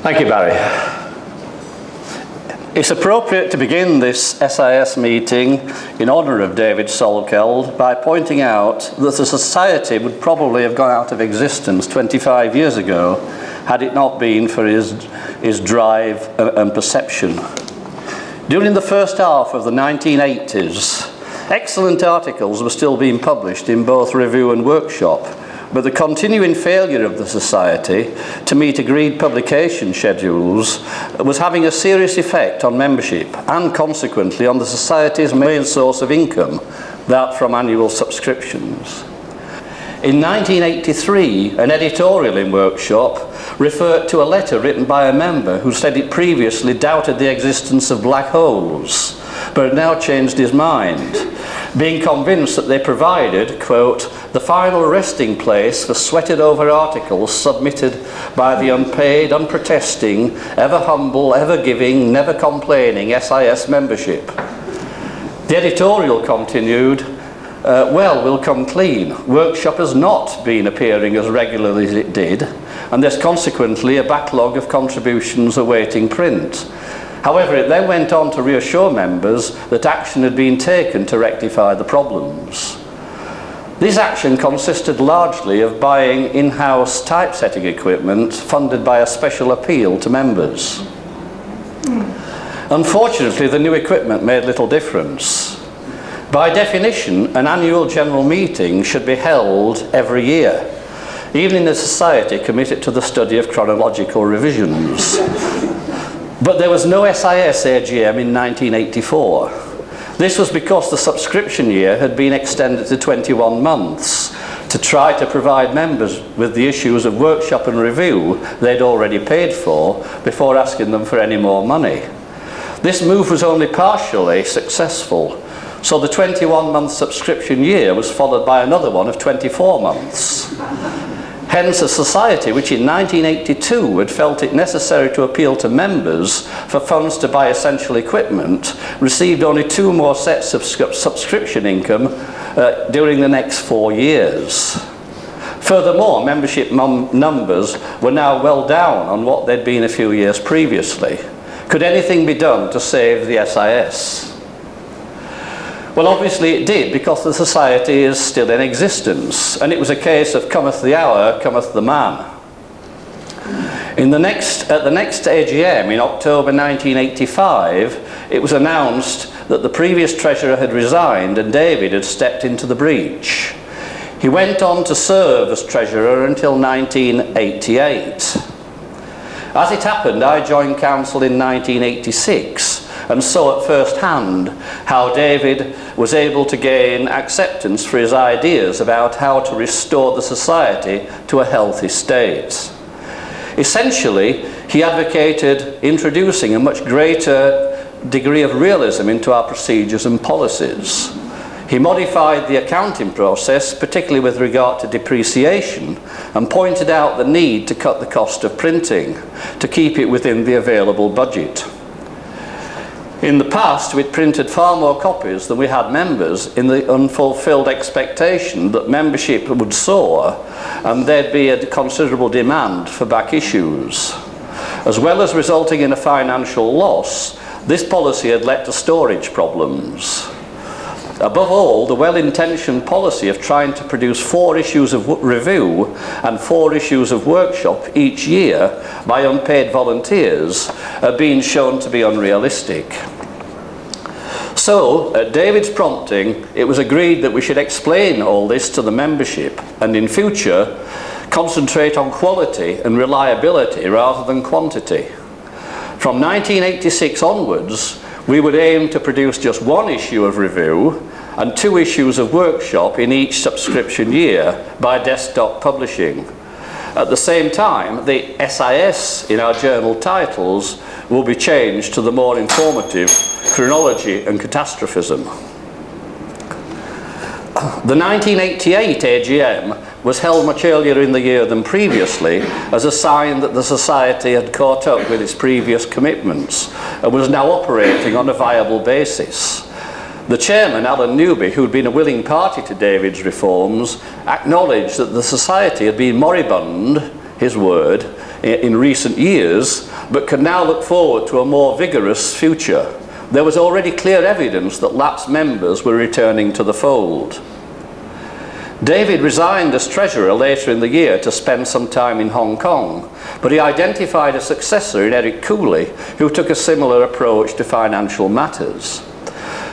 Thank you, Barry. It's appropriate to begin this SIS meeting in honour of David Salkeld by pointing out that the Society would probably have gone out of existence 25 years ago had it not been for his drive and perception. During the first half of the 1980s, excellent articles were still being published in both Review and Workshop, but the continuing failure of the Society to meet agreed publication schedules was having a serious effect on membership and consequently on the Society's main source of income, that from annual subscriptions. In 1983, an editorial in Workshop referred to a letter written by a member who said it previously doubted the existence of black holes, but had now changed his mind, being convinced that they provided, quote, the final resting place for sweated over articles submitted by the unpaid, unprotesting, ever humble, ever giving, never complaining SIS membership. The editorial continued, well, we'll come clean. Workshop has not been appearing as regularly as it did, and there's consequently a backlog of contributions awaiting print. However, it then went on to reassure members that action had been taken to rectify the problems. This action consisted largely of buying in-house typesetting equipment funded by a special appeal to members. Unfortunately, the new equipment made little difference. By definition, an annual general meeting should be held every year, even in a society committed to the study of chronological revisions. But there was no SIS AGM in 1984. This was because the subscription year had been extended to 21 months to try to provide members with the issues of Workshop and Review they'd already paid for before asking them for any more money. This move was only partially successful, so the 21-month subscription year was followed by another one of 24 months. Hence, a society which in 1982 had felt it necessary to appeal to members for funds to buy essential equipment received only 2 more sets of subscription income during the next 4 years. Furthermore, membership numbers were now well down on what they'd been a few years previously. Could anything be done to save the SIS? Well, obviously it did, because the Society is still in existence, and it was a case of cometh the hour, cometh the man. At the next AGM in October 1985, it was announced that the previous treasurer had resigned and David had stepped into the breach. He went on to serve as treasurer until 1988. As it happened, I joined council in 1986 and saw at first hand how David was able to gain acceptance for his ideas about how to restore the Society to a healthy state. Essentially, he advocated introducing a much greater degree of realism into our procedures and policies. He modified the accounting process, particularly with regard to depreciation, and pointed out the need to cut the cost of printing to keep it within the available budget. In the past, we'd printed far more copies than we had members, in the unfulfilled expectation that membership would soar and there'd be a considerable demand for back issues. As well as resulting in a financial loss, this policy had led to storage problems. Above all, the well-intentioned policy of trying to produce 4 issues of Review and 4 issues of Workshop each year by unpaid volunteers are being shown to be unrealistic. So, at David's prompting, it was agreed that we should explain all this to the membership and in future concentrate on quality and reliability rather than quantity. From 1986 onwards, we would aim to produce just 1 issue of Review and 2 issues of Workshop in each subscription year by desktop publishing. At the same time, the SIS in our journal titles will be changed to the more informative Chronology and Catastrophism. The 1988 AGM was held much earlier in the year than previously as a sign that the Society had caught up with its previous commitments and was now operating on a viable basis. The chairman, Alan Newby, who'd been a willing party to David's reforms, acknowledged that the Society had been moribund his word, in recent years, but could now look forward to a more vigorous future. There was already clear evidence that lapsed members were returning to the fold. David resigned as treasurer later in the year to spend some time in Hong Kong, but he identified a successor in Eric Cooley, who took a similar approach to financial matters.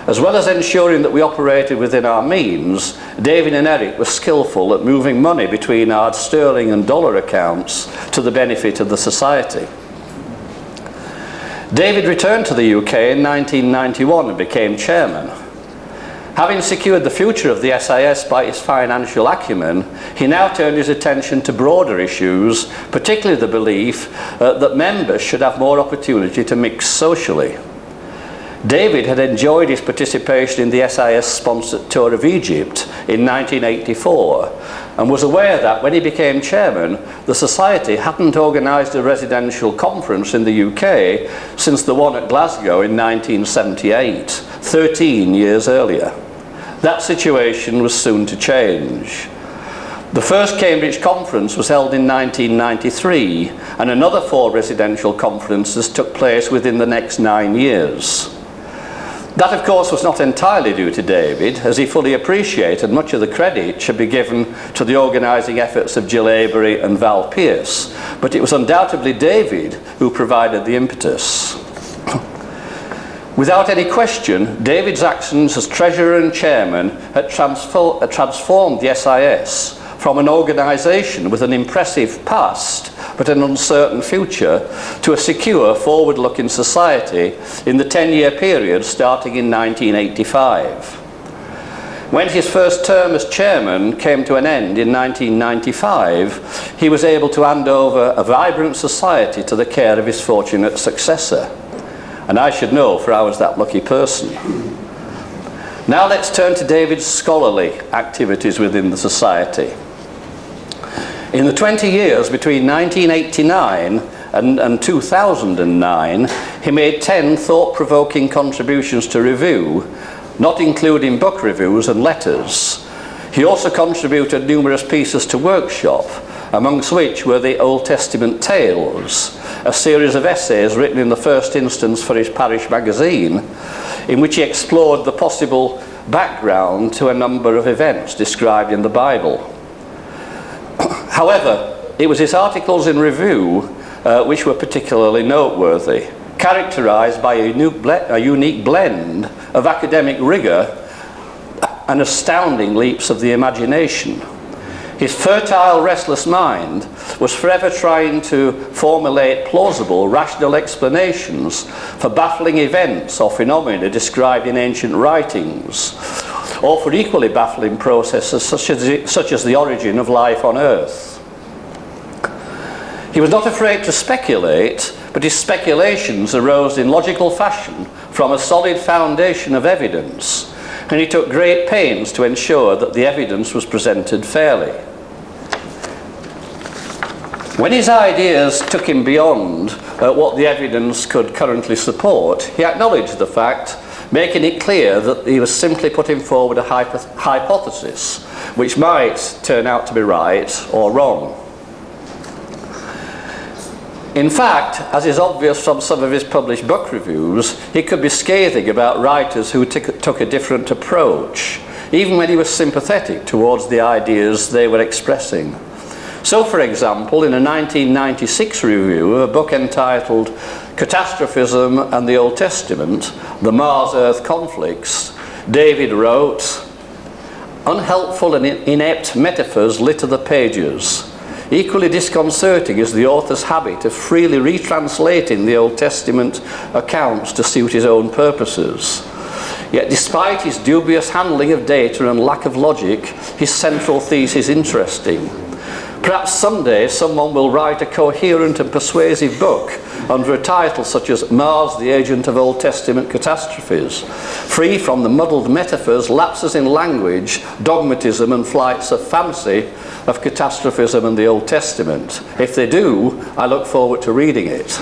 As well as ensuring that we operated within our means, David and Eric were skillful at moving money between our sterling and dollar accounts to the benefit of the society. David returned to the UK in 1991 and became chairman. Having secured the future of the SIS by his financial acumen, he now turned his attention to broader issues, particularly the belief that members should have more opportunity to mix socially. David had enjoyed his participation in the SIS-sponsored tour of Egypt in 1984 and was aware that when he became chairman, the Society hadn't organised a residential conference in the UK since the one at Glasgow in 1978, 13 years earlier. That situation was soon to change. The first Cambridge conference was held in 1993, and another 4 residential conferences took place within the next 9 years. That, of course, was not entirely due to David, as he fully appreciated much of the credit should be given to the organising efforts of Jill Avery and Val Pearce, but it was undoubtedly David who provided the impetus. Without any question, David's actions as treasurer and chairman had transformed the SIS from an organisation with an impressive past but an uncertain future to a secure, forward-looking society in the 10-year period starting in 1985. When his first term as chairman came to an end in 1995, he was able to hand over a vibrant society to the care of his fortunate successor. And I should know, for I was that lucky person. Now let's turn to David's scholarly activities within the society. In the 20 years between 1989 and 2009, he made 10 thought-provoking contributions to review, not including book reviews and letters. He also contributed numerous pieces to Workshop, amongst which were the Old Testament Tales, a series of essays written in the first instance for his parish magazine, in which he explored the possible background to a number of events described in the Bible. However, it was his articles in review which were particularly noteworthy, characterised by a unique blend of academic rigour and astounding leaps of the imagination. His fertile, restless mind was forever trying to formulate plausible, rational explanations for baffling events or phenomena described in ancient writings, or for equally baffling processes such as the origin of life on Earth. He was not afraid to speculate, but his speculations arose in logical fashion from a solid foundation of evidence, and he took great pains to ensure that the evidence was presented fairly. When his ideas took him beyond what the evidence could currently support, he acknowledged the fact, making it clear that he was simply putting forward a hypothesis which might turn out to be right or wrong. In fact, as is obvious from some of his published book reviews, he could be scathing about writers who took a different approach, even when he was sympathetic towards the ideas they were expressing. So, for example, in a 1996 review of a book entitled Catastrophism and the Old Testament, The Mars-Earth Conflicts, David wrote, "Unhelpful and inept metaphors litter the pages. Equally disconcerting is the author's habit of freely retranslating the Old Testament accounts to suit his own purposes. Yet despite his dubious handling of data and lack of logic, his central thesis is interesting. Perhaps someday someone will write a coherent and persuasive book under a title such as Mars, the Agent of Old Testament Catastrophes, free from the muddled metaphors, lapses in language, dogmatism and flights of fancy of catastrophism and the Old Testament. If they do, I look forward to reading it."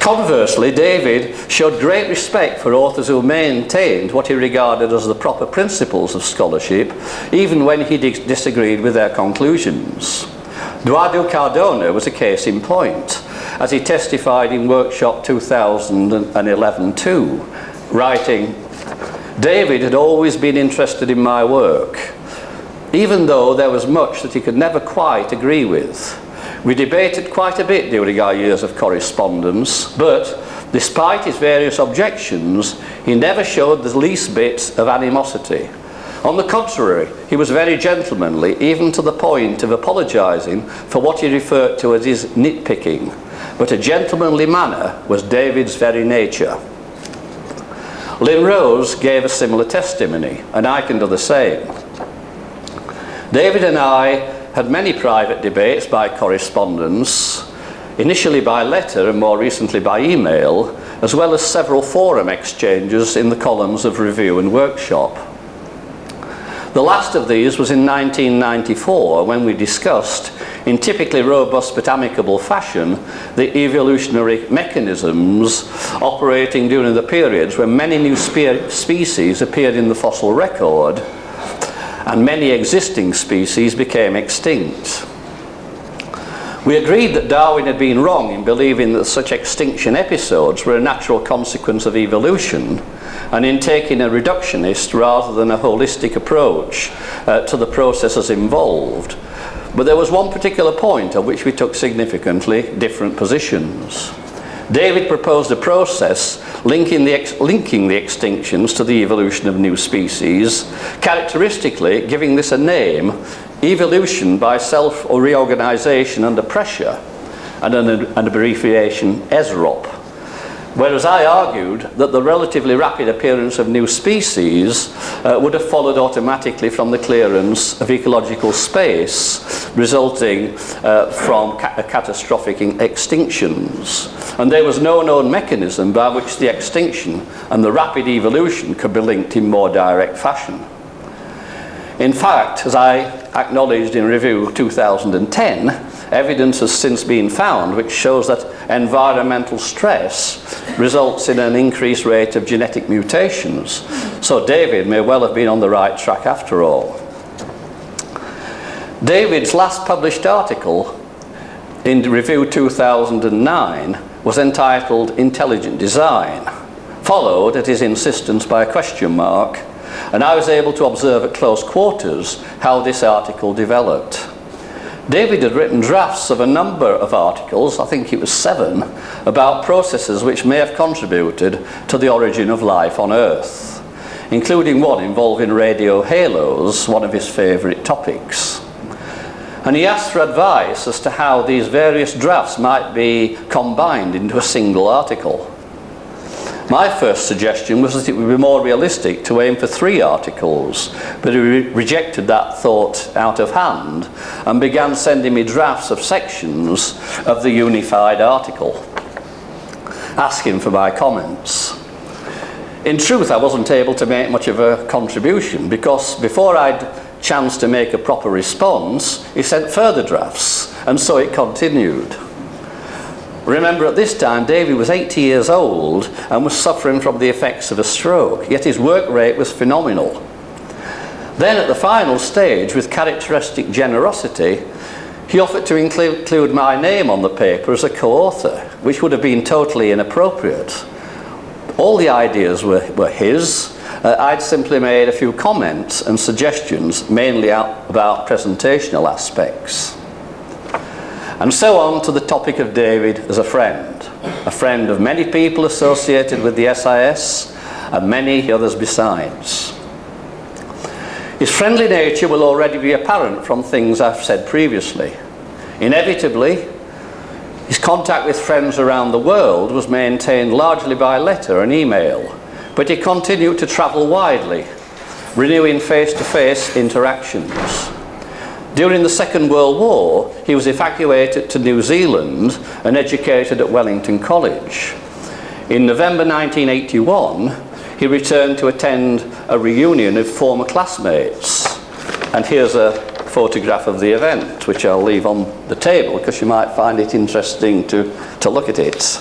Conversely, David showed great respect for authors who maintained what he regarded as the proper principles of scholarship, even when he disagreed with their conclusions. Eduardo Cardona was a case in point, as he testified in Workshop 2011 too, writing, "David had always been interested in my work, even though there was much that he could never quite agree with. We debated quite a bit during our years of correspondence, but despite his various objections, he never showed the least bit of animosity. On the contrary, he was very gentlemanly, even to the point of apologising for what he referred to as his nitpicking. But a gentlemanly manner was David's very nature." Lynn Rose gave a similar testimony, and I can do the same. David and I had many private debates by correspondence, initially by letter and more recently by email, as well as several forum exchanges in the columns of Review and Workshop. The last of these was in 1994, when we discussed, in typically robust but amicable fashion, the evolutionary mechanisms operating during the periods when many new species appeared in the fossil record and many existing species became extinct. We agreed that Darwin had been wrong in believing that such extinction episodes were a natural consequence of evolution, and in taking a reductionist rather than a holistic approach to the processes involved. But there was one particular point on which we took significantly different positions. David proposed a process linking the extinctions to the evolution of new species, characteristically giving this a name, evolution by self or reorganisation under pressure, and an abbreviation ESROP. Whereas I argued that the relatively rapid appearance of new species would have followed automatically from the clearance of ecological space resulting from catastrophic extinctions. And there was no known mechanism by which the extinction and the rapid evolution could be linked in more direct fashion. In fact, as I acknowledged in Review 2010, evidence has since been found which shows that environmental stress results in an increased rate of genetic mutations. So David may well have been on the right track after all. David's last published article in Review 2009 was entitled Intelligent Design, followed at his insistence by a question mark, and I was able to observe at close quarters how this article developed. David had written drafts of a number of articles, I think it was 7, about processes which may have contributed to the origin of life on Earth, including one involving radio halos, one of his favourite topics. And he asked for advice as to how these various drafts might be combined into a single article. My first suggestion was that it would be more realistic to aim for 3 articles, but he rejected that thought out of hand and began sending me drafts of sections of the unified article, asking for my comments. In truth, I wasn't able to make much of a contribution because before I'd chance to make a proper response, he sent further drafts, and so it continued. Remember, at this time, David was 80 years old and was suffering from the effects of a stroke, yet his work rate was phenomenal. Then, at the final stage, with characteristic generosity, he offered to include my name on the paper as a co-author, which would have been totally inappropriate. All the ideas were his. I'd simply made a few comments and suggestions, mainly about presentational aspects. And so on to the topic of David as a friend of many people associated with the SIS and many others besides. His friendly nature will already be apparent from things I've said previously. Inevitably, his contact with friends around the world was maintained largely by letter and email, but he continued to travel widely, renewing face-to-face interactions. During the Second World War, he was evacuated to New Zealand and educated at Wellington College. In November 1981, he returned to attend a reunion of former classmates. And here's a photograph of the event, which I'll leave on the table because you might find it interesting to look at it.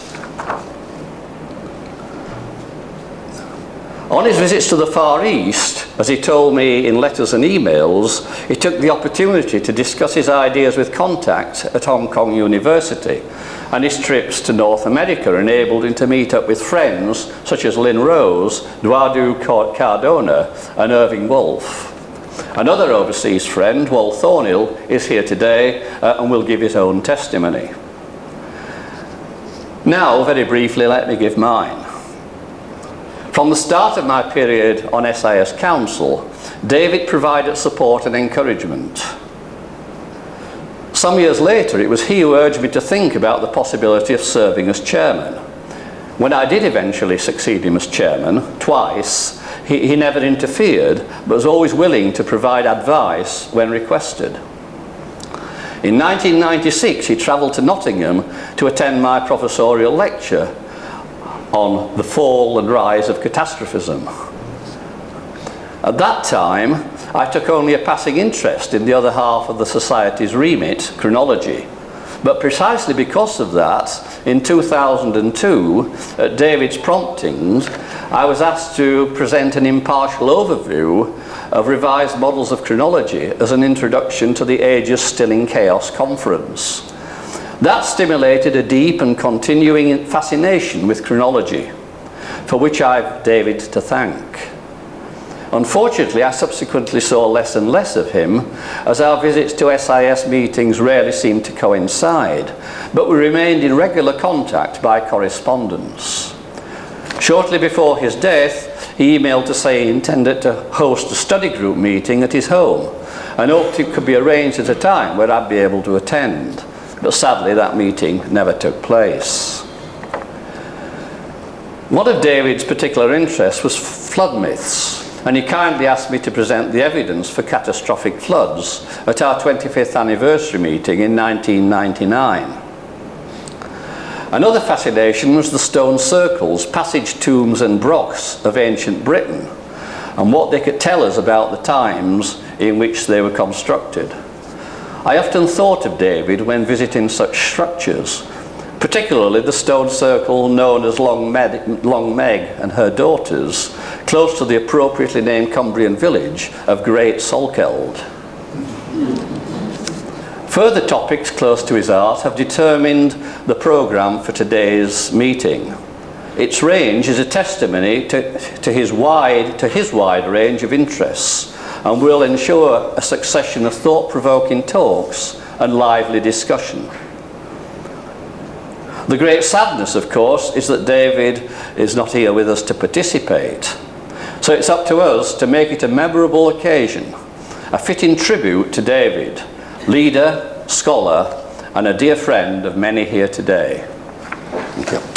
On his visits to the Far East, as he told me in letters and emails, he took the opportunity to discuss his ideas with contacts at Hong Kong University, and his trips to North America enabled him to meet up with friends such as Lynn Rose, Eduardo Cardona and Irving Wolfe. Another overseas friend, Wal Thornhill, is here today and will give his own testimony. Now, very briefly, let me give mine. From the start of my period on SIS Council, David provided support and encouragement. Some years later, it was he who urged me to think about the possibility of serving as chairman. When I did eventually succeed him as chairman, twice, he never interfered, but was always willing to provide advice when requested. In 1996, he travelled to Nottingham to attend my professorial lecture on the fall and rise of catastrophism. At that time, I took only a passing interest in the other half of the Society's remit, chronology. But precisely because of that, in 2002, at David's promptings, I was asked to present an impartial overview of revised models of chronology as an introduction to the Ages Still in Chaos conference. That stimulated a deep and continuing fascination with chronology, for which I've David to thank. Unfortunately, I subsequently saw less and less of him, as our visits to SIS meetings rarely seemed to coincide, but we remained in regular contact by correspondence. Shortly before his death, he emailed to say he intended to host a study group meeting at his home, and hoped it could be arranged at a time where I'd be able to attend. But sadly, that meeting never took place. One of David's particular interests was flood myths, and he kindly asked me to present the evidence for catastrophic floods at our 25th anniversary meeting in 1999. Another fascination was the stone circles, passage tombs and brochs of ancient Britain, and what they could tell us about the times in which they were constructed. I often thought of David when visiting such structures, particularly the stone circle known as Long Meg and her daughters, close to the appropriately named Cumbrian village of Great Salkeld. Further topics close to his heart have determined the programme for today's meeting. Its range is a testimony to his wide range of interests, and will ensure a succession of thought-provoking talks and lively discussion. The great sadness, of course, is that David is not here with us to participate. So it's up to us to make it a memorable occasion, a fitting tribute to David, leader, scholar, and a dear friend of many here today. Thank you.